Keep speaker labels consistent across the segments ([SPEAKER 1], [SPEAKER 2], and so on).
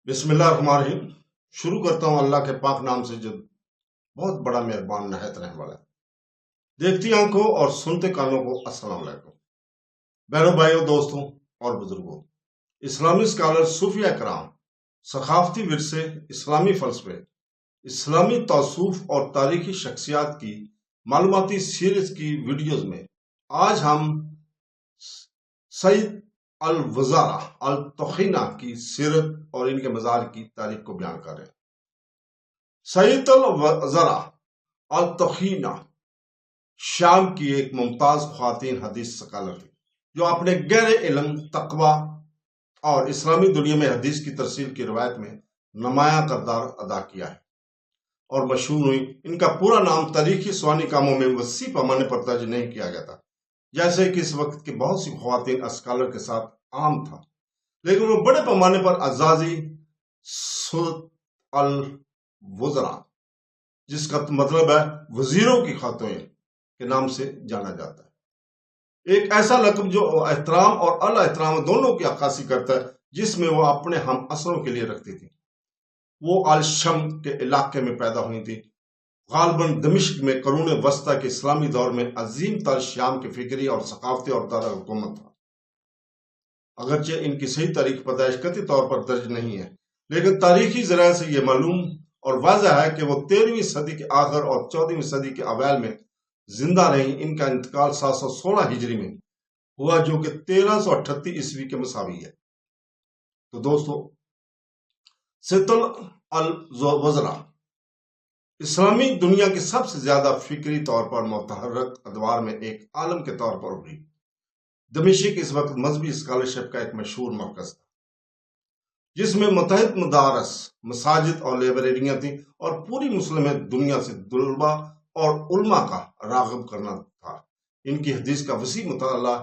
[SPEAKER 1] بسم اللہ الرحمن الرحیم۔ شروع کرتا ہوں اللہ کے پاک نام سے جو بہت بڑا مہربان نہایت رحم والا ہے۔ دیکھتی آنکھوں اور سنتے کانوں کو السلام علیکم۔ بہنوں بھائیوں، دوستوں اور بزرگوں، اسلامی اسکالر، صوفیہ کرام، ثقافتی ورثے، اسلامی فلسفے، اسلامی تصوف اور تاریخی شخصیات کی معلوماتی سیریز کی ویڈیوز میں آج ہم سید الوزراء الطحینہ کی سیرت اور ان کے مزار کی تاریخ کو بیان کر رہے ہیں۔ سید الوزراء الطحینہ شام کی ایک ممتاز خواتین حدیث اسکالر تھی جو اپنے گہرے علم، تقوی اور اسلامی دنیا میں حدیث کی ترسیل کی روایت میں نمایاں کردار ادا کیا ہے اور مشہور ہوئی۔ ان کا پورا نام تاریخی سوانی کاموں میں وسیع پیمانے پر درج نہیں کیا گیا تھا، جیسے کہ اس وقت کے بہت سی خواتین اسکالر کے ساتھ عام تھا، لیکن وہ بڑے پیمانے پر عزازی سید الوزراء، جس کا مطلب ہے وزیروں کی خاتون، کے نام سے جانا جاتا ہے۔ ایک ایسا لقب جو احترام اور اعلی احترام دونوں کی عکاسی کرتا ہے، جس میں وہ اپنے ہم عصروں کے لیے رکھتی تھی۔ وہ الشم کے علاقے میں پیدا ہوئی تھی، غالباً دمشق میں قرون وسطیٰ کے اسلامی دور میں عظیم تر شام کے فکری اور ثقافتی اور دارالحکومت تھا۔ اگرچہ ان کی صحیح تاریخ پیدائش قطعی طور پر درج نہیں ہے، لیکن تاریخی ذرائع سے یہ معلوم اور واضح ہے کہ وہ 13ویں صدی کے آخر اور 14ویں صدی کے اوائل میں زندہ رہیں۔ ان کا انتقال 716 ہجری میں ہوا، جو کہ 1338 عیسوی کے مساوی ہے۔ تو دوستو، سید الوزراء اسلامی دنیا کی سب سے زیادہ فکری طور پر متحرک ادوار میں ایک عالم کے طور پر ابھری۔ دمشق اس وقت مذہبی اسکالرشپ کا ایک مشہور مرکز تھا، جس میں متعدد مدارس، مساجد اور لائبریریاں تھیں، اور پوری مسلم دنیا سے طلباء اور علماء کا راغب کرنا تھا۔ ان کی حدیث کا وسیع مطالعہ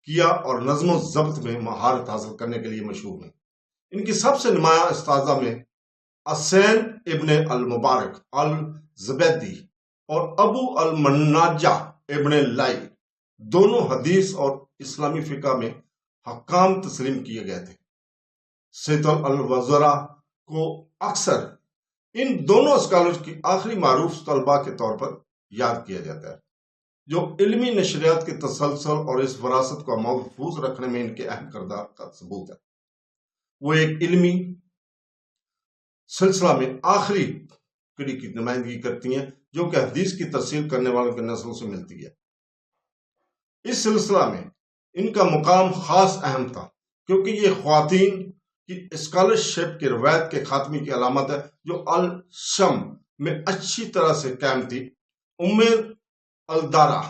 [SPEAKER 1] کیا اور نظم و ضبط میں مہارت حاصل کرنے کے لیے مشہور ہیں۔ ان کی سب سے نمایاں استاذہ میں حسین ابن المبارک الزبیدی اور ابو المناجہ ابن لائی دونوں حدیث اور اسلامی فقہ میں حکام تسلیم کیے گئے تھے۔ سید الوزراء کو اکثر ان دونوں اسکالر کی آخری معروف طلباء کے طور پر یاد کیا جاتا ہے، جو علمی نشریات کے تسلسل اور اس وراثت کو محفوظ رکھنے میں ان کے اہم کردار کا ثبوت ہے۔ وہ ایک علمی سلسلہ میں آخری کڑی کی نمائندگی کرتی ہیں، جو کہ حدیث کی ترسیل کرنے والوں کے نسلوں سے ملتی ہے۔ اس سلسلہ میں ان کا مقام خاص اہم تھا، کیونکہ یہ خواتین کی اسکالرشپ کی روایت کے خاتمے کی علامت ہے، جو الشم میں اچھی طرح سے قائم تھی۔ ام الدارا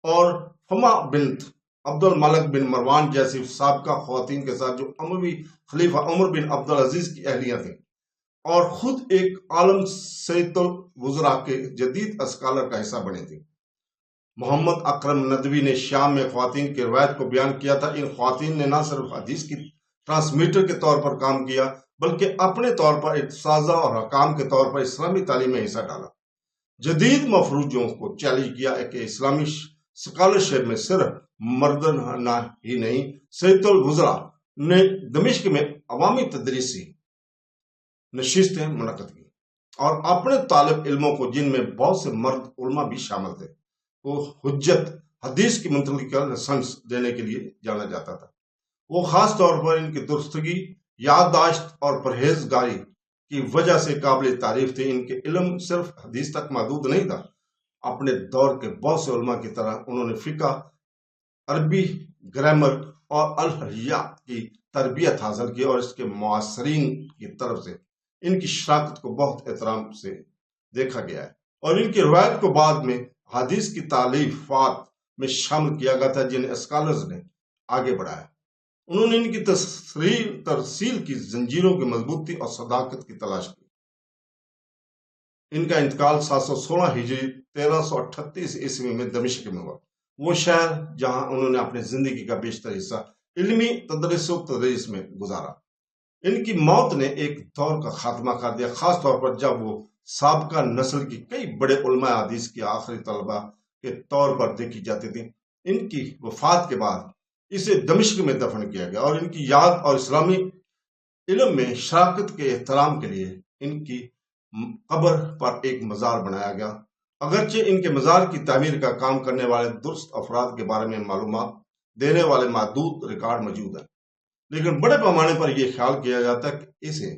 [SPEAKER 1] اور فما بنت عبد الملک بن مروان جیسی سابقہ خواتین کے ساتھ، جو اموی خلیفہ عمر بن عبدالعزیز کی اہلیہ تھیں اور خود ایک عالم سید الوزراء کے جدید اسکالر کا حصہ بنے تھیں۔ محمد اکرم ندوی نے شام میں خواتین کی روایت کو بیان کیا تھا۔ ان خواتین نے نہ صرف حدیث کی ٹرانسمیٹر کے طور پر کام کیا، بلکہ اپنے طور پر استاذہ اور حکام کے طور پر اسلامی تعلیم میں حصہ ڈالا، جدید مفروضوں کو چیلنج کیا کہ اسلامی اسکالرشپ میں صرف مردانہ ہی نہیں۔ سید الوزراء نے دمشق میں عوامی تدریسی نشستیں منعقد کی اور اپنے طالب علموں کو، جن میں بہت سے مرد علماء بھی شامل تھے، وہ حجت حدیث کی منتقلی کا لائسنس دینے کے لیے جانا جاتا تھا۔ وہ خاص طور پر ان کی درستگی، یادداشت اور پرہیزگاری کی وجہ سے قابل تعریف تھے۔ ان کے علم صرف حدیث تک محدود نہیں تھا۔ اپنے دور کے بہت سے علماء کی طرح انہوں نے فقہ، عربی گرامر اور الحیات کی تربیت حاصل کی، اور اس کے معاصرین کی طرف سے ان کی شراکت کو بہت احترام سے دیکھا گیا ہے، اور ان کی روایت کو بعد میں حدیث کی تالیفات میں شامل کیا گیا تھا، جنہیں اسکالرز نے آگے بڑھایا۔ انہوں نے ان کی ترسیل کی زنجیروں کی مضبوطی اور صداقت کی تلاش کی۔ ان کا انتقال 716 ہجری 1338 عیسوی میں دمشق میں ہوا، وہ شہر جہاں انہوں نے اپنی زندگی کا بیشتر حصہ علمی تدریس و تدریس میں گزارا۔ ان کی موت نے ایک دور کا خاتمہ کر دیا، خاص طور پر جب وہ سابقہ نسل کی کئی بڑے علماء حدیث کی آخری طلباء کے طور پر دیکھی جاتی تھی۔ ان کی وفات کے بعد اسے دمشق میں دفن کیا گیا، اور ان کی یاد اور اسلامی علم میں شراکت کے احترام کے لیے ان کی قبر پر ایک مزار بنایا گیا۔ اگرچہ ان کے مزار کی تعمیر کا کام کرنے والے درست افراد کے بارے میں معلومات دینے والے محدود ریکارڈ موجود ہیں، لیکن بڑے پیمانے پر یہ خیال کیا جاتا ہے کہ اسے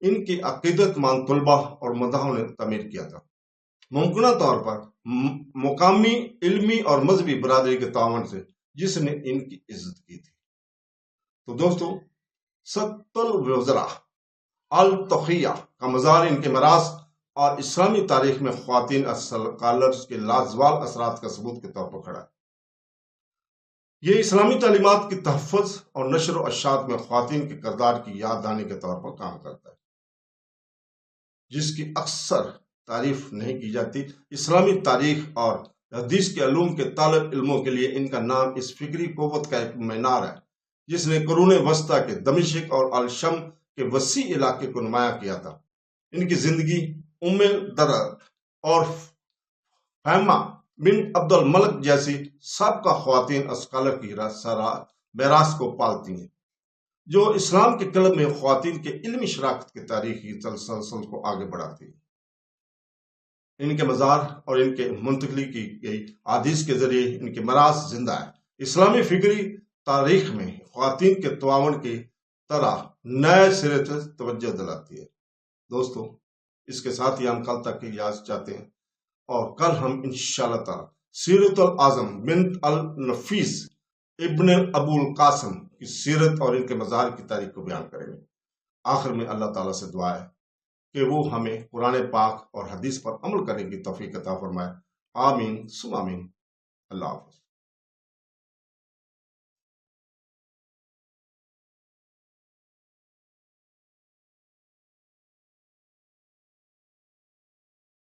[SPEAKER 1] ان کی عقیدت مند طلباء اور مداحوں نے تعمیر کیا تھا، ممکنہ طور پر مقامی علمی اور مذہبی برادری کے تعاون سے، جس نے ان کی عزت کی تھی۔ تو دوستو، سیرۃ الوزراء التقیہ کا مزار ان کے میراث اور اسلامی تاریخ میں خواتین اسکالرز کے لازوال اثرات کا ثبوت کے طور پر کھڑا ہے۔ یہ اسلامی تعلیمات کی تحفظ اور نشر و اشاعت میں خواتین کے کردار کی یاد دہانی کے طور پر کام کرتا ہے، جس کی اکثر تعریف نہیں کی جاتی۔ اسلامی تاریخ اور حدیث کے علوم کے طالب علموں کے لیے ان کا نام اس فکری قوت کا ایک مینار ہے جس نے قرون وسطیٰ کے دمشق اور الشام کے وسیع علاقے کو نمایاں کیا تھا۔ ان کی زندگی ام درد اور فہمہ بنت عبد الملک جیسی سابقہ خواتین اسکالر کی میراث کو پالتی ہیں، جو اسلام کے قلب میں خواتین کے علمی شراکت کے تاریخی تسلسل کو آگے بڑھاتی ہیں۔ ان کے مزار اور ان کے منتقلی کی گئی احادیث کے ذریعے ان کے میراث زندہ ہے، اسلامی فکری تاریخ میں خواتین کے تعاون کی طرح نئے سرے سے توجہ دلاتی ہے۔ دوستو، اس کے ساتھ ہی ہم کل تک کی اجازت چاہتے ہیں، اور کل ہم انشاءاللہ تعالی سیرت الاعظم بنت النفیس ابن ابو القاسم کی سیرت اور ان کے مزار کی تاریخ کو بیان کریں گے۔ آخر میں اللہ تعالیٰ سے دعا ہے کہ وہ ہمیں قرآن پاک اور حدیث پر عمل کرنے کی توفیق عطا فرمائے۔ آمین ثم آمین۔ اللہ حافظ۔